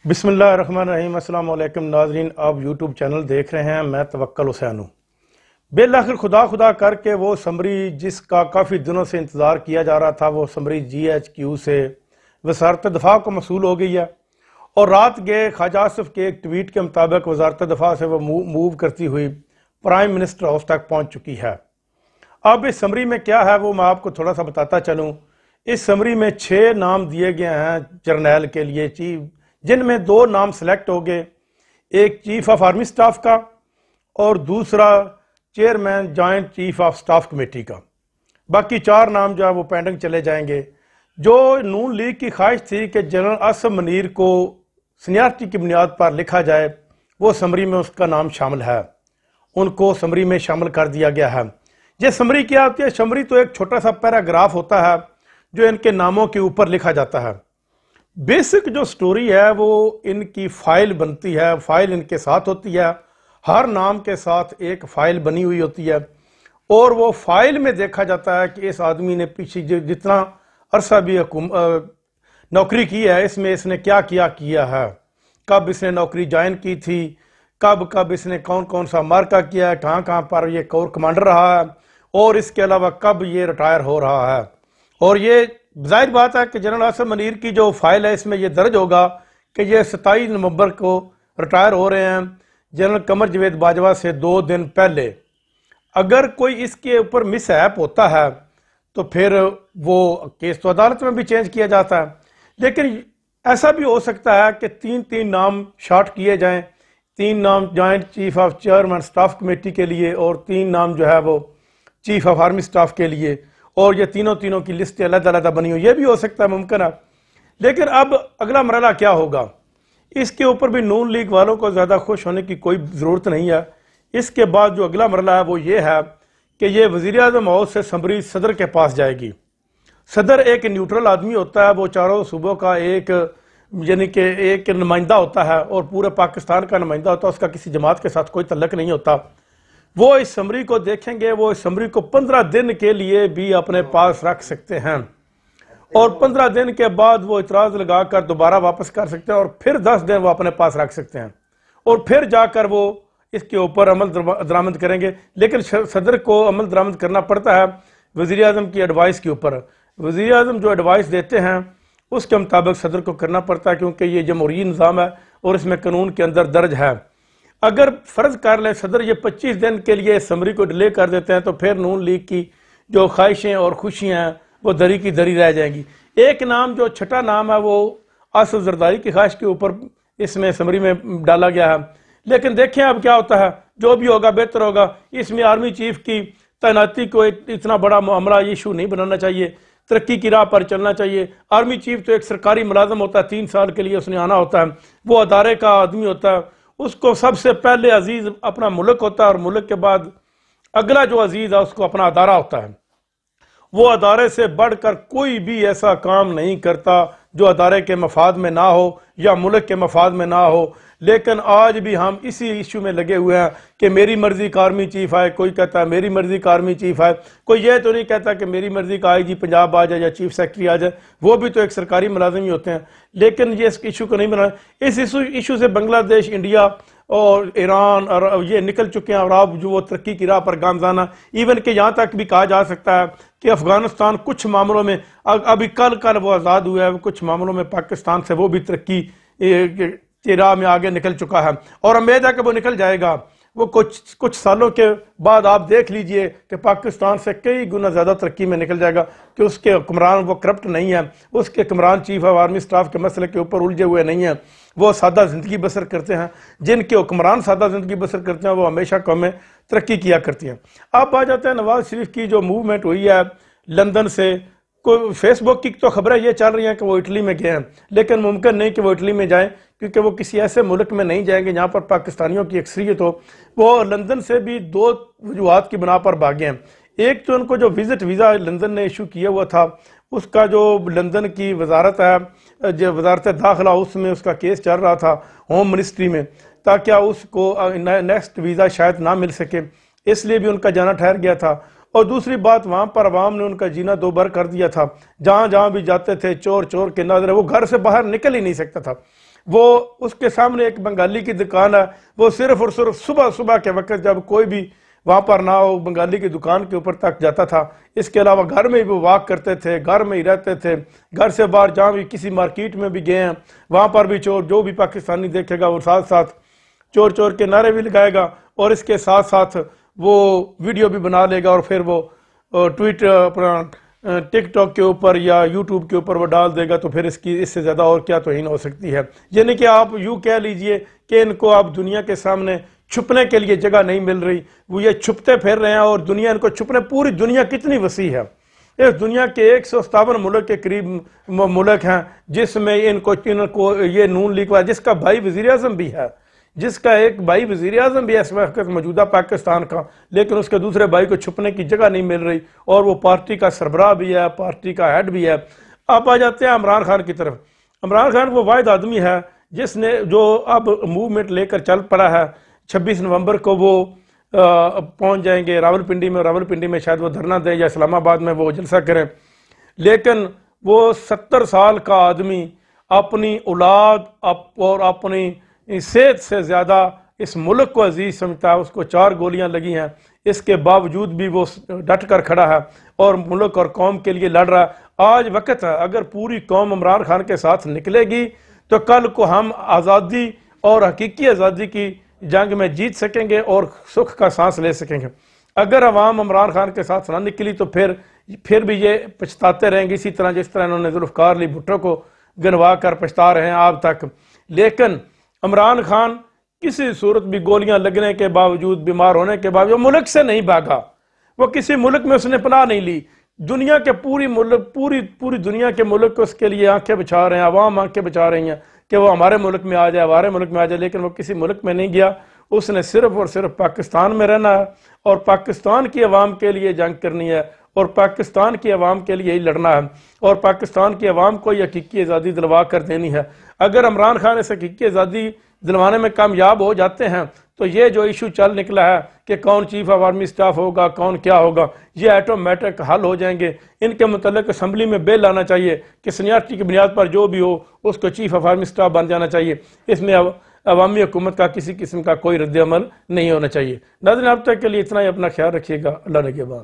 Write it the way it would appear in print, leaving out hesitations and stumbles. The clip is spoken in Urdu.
بسم اللہ الرحمن الرحیم۔ السلام علیکم ناظرین، آپ یوٹیوب چینل دیکھ رہے ہیں، میں توکل حسین ہوں۔ بالآخر خدا کر کے وہ سمری جس کا کافی دنوں سے انتظار کیا جا رہا تھا، وہ سمری GHQ سے وزارت دفاع کو موصول ہو گئی ہے، اور رات گئے خواجہ آصف کے ایک ٹویٹ کے مطابق وزارت دفاع سے وہ موو کرتی ہوئی پرائم منسٹر ہاؤس تک پہنچ چکی ہے۔ اب اس سمری میں کیا ہے وہ میں آپ کو تھوڑا سا بتاتا چلوں۔ اس سمری میں 6 نام دیے گئے ہیں جرنیل کے لیے، جن میں 2 نام سلیکٹ ہو گئے، ایک چیف آف آرمی سٹاف کا اور دوسرا chairman joint chief of staff committee کا۔ باقی 4 نام جو ہے وہ پینڈنگ چلے جائیں گے۔ جو نون لیگ کی خواہش تھی کہ جنرل آصف منیر کو سینیارٹی کی بنیاد پر لکھا جائے، وہ سمری میں اس کا نام شامل ہے، ان کو سمری میں شامل کر دیا گیا ہے۔ یہ سمری کیا ہوتی ہے؟ سمری تو ایک چھوٹا سا پیراگراف ہوتا ہے جو ان کے ناموں کے اوپر لکھا جاتا ہے۔ بیسک جو سٹوری ہے وہ ان کی فائل بنتی ہے، فائل ان کے ساتھ ہوتی ہے، ہر نام کے ساتھ ایک فائل بنی ہوئی ہوتی ہے، اور وہ فائل میں دیکھا جاتا ہے کہ اس آدمی نے پیچھے جتنا عرصہ بھی نوکری کی ہے، اس میں اس نے کیا کیا ہے، کب اس نے نوکری جوائن کی تھی، کب اس نے کون سا مارکہ کیا ہے، کہاں پر یہ کور کمانڈر رہا ہے، اور اس کے علاوہ کب یہ ریٹائر ہو رہا ہے۔ اور یہ ظاہر بات ہے کہ جنرل آصف منیر کی جو فائل ہے اس میں یہ درج ہوگا کہ یہ 27 نومبر کو ریٹائر ہو رہے ہیں جنرل قمر جاوید باجوہ سے 2 دن پہلے۔ اگر کوئی اس کے اوپر مس ہیپ ہوتا ہے تو پھر وہ کیس تو عدالت میں بھی چینج کیا جاتا ہے، لیکن ایسا بھی ہو سکتا ہے کہ 3 نام شارٹ کیے جائیں، 3 نام joint chief of chairman staff committee کے لیے اور 3 نام جو ہے وہ چیف آف آرمی سٹاف کے لیے، اور یہ تینوں کی لسٹ علیحدہ بنی ہو، یہ بھی ہو سکتا ہے، ممکن ہے۔ لیکن اب اگلا مرحلہ کیا ہوگا؟ اس کے اوپر بھی نون لیگ والوں کو زیادہ خوش ہونے کی کوئی ضرورت نہیں ہے۔ اس کے بعد جو اگلا مرحلہ ہے وہ یہ ہے کہ یہ وزیر اعظم ہاؤس سے سمری صدر کے پاس جائے گی۔ صدر ایک نیوٹرل آدمی ہوتا ہے، وہ چاروں صوبوں کا ایک نمائندہ ہوتا ہے اور پورے پاکستان کا نمائندہ ہوتا ہے، اس کا کسی جماعت کے ساتھ کوئی تعلق نہیں ہوتا۔ وہ اس سمری کو دیکھیں گے، وہ اس سمری کو 15 دن کے لیے بھی اپنے پاس رکھ سکتے ہیں، اور 15 دن کے بعد وہ اعتراض لگا کر دوبارہ واپس کر سکتے ہیں، اور پھر 10 دن وہ اپنے پاس رکھ سکتے ہیں، اور پھر جا کر وہ اس کے اوپر عمل درآمد کریں گے۔ لیکن صدر کو عمل درآمد کرنا پڑتا ہے وزیر اعظم کی ایڈوائس کے اوپر۔ وزیر اعظم جو ایڈوائس دیتے ہیں اس کے مطابق صدر کو کرنا پڑتا ہے، کیونکہ یہ جمہوری نظام ہے اور اس میں قانون کے اندر درج ہے۔ اگر فرض کر لیں صدر یہ 25 دن کے لیے سمری کو ڈیلے کر دیتے ہیں تو پھر نون لیگ کی جو خواہشیں اور خوشیاں ہیں وہ دری کی دری رہ جائیں گی۔ ایک نام جو چھٹا نام ہے وہ آصف زرداری کی خواہش کے اوپر اس میں سمری میں ڈالا گیا ہے، لیکن دیکھیں اب کیا ہوتا ہے، جو بھی ہوگا بہتر ہوگا۔ اس میں آرمی چیف کی تعیناتی کو اتنا بڑا معاملہ ایشو نہیں بنانا چاہیے، ترقی کی راہ پر چلنا چاہیے۔ آرمی چیف تو ایک سرکاری ملازم ہوتا ہے، 3 سال کے لیے اس نے آنا ہوتا ہے، وہ ادارے کا آدمی ہوتا ہے، اس کو سب سے پہلے عزیز اپنا ملک ہوتا ہے، اور ملک کے بعد اگلا جو عزیز ہے اس کو اپنا ادارہ ہوتا ہے۔ وہ ادارے سے بڑھ کر کوئی بھی ایسا کام نہیں کرتا جو ادارے کے مفاد میں نہ ہو یا ملک کے مفاد میں نہ ہو۔ لیکن آج بھی ہم اسی ایشو میں لگے ہوئے ہیں کہ میری مرضی کا آرمی چیف آئے، کوئی کہتا ہے میری مرضی کا آرمی چیف آئے، کوئی یہ تو نہیں کہتا کہ میری مرضی کا IG پنجاب آ جائے یا چیف سیکرٹری آ جائے، وہ بھی تو ایک سرکاری ملازم ہی ہوتے ہیں۔ لیکن یہ اس ایشو کو نہیں بنانا، اس ایشو سے بنگلہ دیش، انڈیا اور ایران اور یہ نکل چکے ہیں، اور آپ جو وہ ترقی کی راہ پر گامزانہ، ایون کہ یہاں تک بھی کہا جا سکتا ہے کہ افغانستان کچھ معاملوں میں ابھی کل وہ آزاد ہوا ہے، کچھ معاملوں میں پاکستان سے وہ بھی ترقی کی راہ میں آگے نکل چکا ہے، اور امید ہے کہ وہ نکل جائے گا۔ وہ کچھ سالوں کے بعد آپ دیکھ لیجئے کہ پاکستان سے کئی گنا زیادہ ترقی میں نکل جائے گا، کہ اس کے حکمران وہ کرپٹ نہیں ہے، اس کے حکمران چیف آف آرمی سٹاف کے مسئلے کے اوپر الجھے ہوئے نہیں ہیں، وہ سادہ زندگی بسر کرتے ہیں۔ جن کے حکمران سادہ زندگی بسر کرتے ہیں وہ ہمیشہ قومیں ترقی کیا کرتی ہیں۔ آپ آ جاتے ہیں نواز شریف کی جو موومنٹ ہوئی ہے لندن سے، کوئی فیس بک کی تو خبریں یہ چل رہی ہیں کہ وہ اٹلی میں گئے ہیں، لیکن ممکن نہیں کہ وہ اٹلی میں جائیں، کیونکہ وہ کسی ایسے ملک میں نہیں جائیں گے جہاں پر پاکستانیوں کی اکثریت ہو۔ وہ لندن سے بھی 2 وجوہات کی بنا پر بھاگے ہیں۔ ایک تو ان کو جو وزٹ ویزا لندن نے ایشو کیا ہوا تھا، اس کا جو لندن کی وزارت ہے، جو وزارت داخلہ، اس میں اس کا کیس چل رہا تھا ہوم منسٹری میں، تاکہ اس کو نیکسٹ ویزا شاید نہ مل سکے، اس لیے بھی ان کا جانا ٹھہر گیا تھا۔ اور دوسری بات، وہاں پر عوام نے ان کا جینا دوبر کر دیا تھا، جہاں بھی جاتے تھے چور کے ناظر، وہ گھر سے باہر نکل ہی نہیں سکتا تھا۔ وہ اس کے سامنے ایک بنگالی کی دکان ہے، وہ صرف اور صرف صبح کے وقت جب کوئی بھی وہاں پر نہ ہو بنگالی کی دکان کے اوپر تک جاتا تھا۔ اس کے علاوہ گھر میں بھی وہ واک کرتے تھے، گھر میں ہی رہتے تھے، گھر سے باہر جہاں بھی کسی مارکیٹ میں بھی گئے ہیں وہاں پر بھی چور جو بھی پاکستانی دیکھے گا وہ ساتھ ساتھ چور کے نعرے بھی لگائے گا، اور اس کے ساتھ ساتھ وہ ویڈیو بھی بنا لے گا، اور پھر وہ ٹویٹ اپنا ٹک ٹاک کے اوپر یا یوٹیوب کے اوپر وہ ڈال دے گا۔ تو پھر اس سے زیادہ اور کیا توہین ہو سکتی ہے؟ یعنی کہ آپ یوں کہہ لیجئے کہ ان کو اب دنیا کے سامنے چھپنے کے لیے جگہ نہیں مل رہی، وہ یہ چھپتے پھر رہے ہیں، اور دنیا ان کو چھپنے، پوری دنیا کتنی وسیع ہے، اس دنیا کے 157 ملک کے قریب ملک ہیں جس میں ان کو یہ نون لیگ ہے، جس کا بھائی وزیر اعظم بھی ہے، جس کا ایک بھائی وزیر اعظم بھی ہے اس وقت موجودہ پاکستان کا، لیکن اس کے دوسرے بھائی کو چھپنے کی جگہ نہیں مل رہی، اور وہ پارٹی کا سربراہ بھی ہے، پارٹی کا ہیڈ بھی ہے۔ اب آ جاتے ہیں عمران خان کی طرف۔ عمران خان وہ واحد آدمی ہے جس نے جو اب موومنٹ لے کر چل پڑا ہے۔ 26 نومبر کو وہ پہنچ جائیں گے راولپنڈی میں، راولپنڈی میں شاید وہ دھرنا دیں یا اسلام آباد میں وہ جلسہ کریں، لیکن وہ 70 سال کا آدمی اپنی اولاد اور اپنی صحت سے زیادہ اس ملک کو عزیز سمجھتا ہے۔ اس کو 4 گولیاں لگی ہیں، اس کے باوجود بھی وہ ڈٹ کر کھڑا ہے اور ملک اور قوم کے لیے لڑ رہا ہے۔ آج وقت ہے، اگر پوری قوم عمران خان کے ساتھ نکلے گی تو کل کو ہم آزادی اور حقیقی آزادی کی جنگ میں جیت سکیں گے اور سکھ کا سانس لے سکیں گے۔ اگر عوام عمران خان کے ساتھ نہ نکلی تو پھر بھی یہ پچھتاتے رہیں گے، اسی طرح جس طرح انہوں نے ذوالفقار علی بھٹو کو گنوا کر پچھتا رہے ہیں آج تک۔ لیکن عمران خان کسی صورت بھی گولیاں لگنے کے باوجود، بیمار ہونے کے باوجود ملک سے نہیں بھاگا، وہ کسی ملک میں اس نے پناہ نہیں لی۔ دنیا کے پوری دنیا کے ملک کو اس کے لیے آنکھیں بچھا رہے ہیں، عوام آنکھیں بچھا رہی ہیں کہ وہ ہمارے ملک میں آ جائے، ہمارے ملک میں آ جائے، لیکن وہ کسی ملک میں نہیں گیا۔ اس نے صرف اور صرف پاکستان میں رہنا ہے اور پاکستان کی عوام کے لیے جنگ کرنی ہے، اور پاکستان کی عوام کے لیے ہی لڑنا ہے، اور پاکستان کی عوام کو یہ حقیقی آزادی دلوا کر دینی ہے۔ اگر عمران خان اس حقیقی آزادی دلوانے میں کامیاب ہو جاتے ہیں تو یہ جو ایشو چل نکلا ہے کہ کون چیف آف آرمی سٹاف ہوگا، کون کیا ہوگا، یہ آٹومیٹک حل ہو جائیں گے۔ ان کے متعلق اسمبلی میں بل آنا چاہیے کہ سینیارٹی کی بنیاد پر جو بھی ہو اس کو چیف آف آرمی سٹاف بن جانا چاہیے۔ اس میں عوامی حکومت کا کسی قسم کا کوئی رد عمل نہیں ہونا چاہیے۔ ناظرین اب تک کے لیے اتنا ہی، اپنا خیال رکھیے گا، اللہ نگہبان۔